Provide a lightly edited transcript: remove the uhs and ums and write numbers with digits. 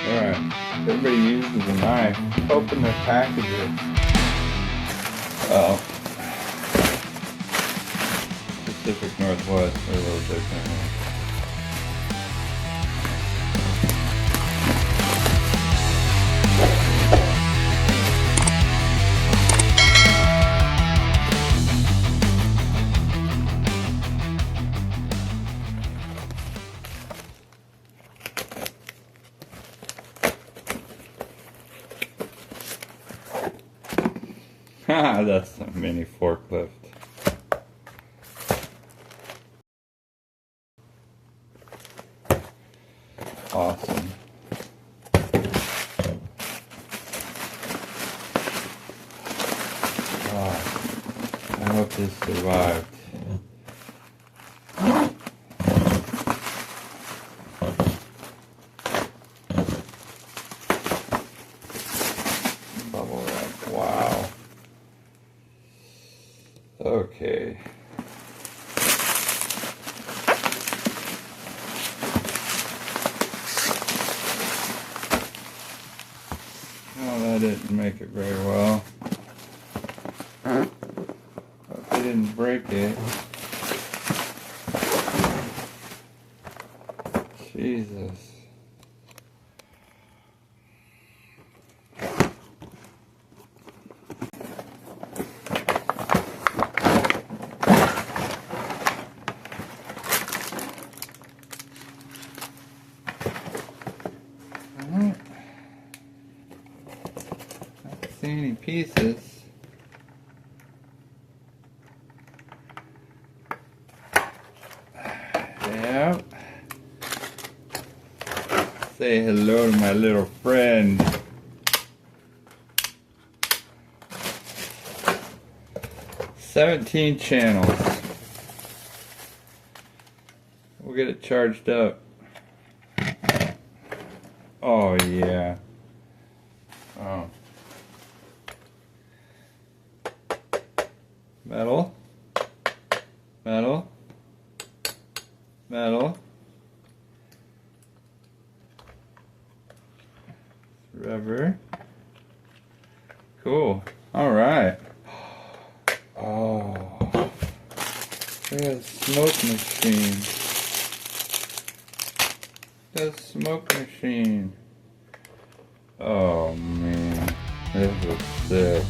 Alright, everybody uses a knife. Open their packages. Oh. Pacific Northwest, they're a little different. Haha, that's a mini forklift. Awesome. Oh, I hope this survived. Bubble wrap, wow. Okay. Well, that didn't make it very well. Hope they didn't break it. Jesus. Alright. I don't see any pieces. Yep. Say hello to my little friend. "17 channels. We'll get it charged up. Oh yeah. Oh. Metal. Metal. Metal. Rubber. Cool. Alright. Oh. Look at that smoke machine. That smoke machine. Oh man. This looks sick.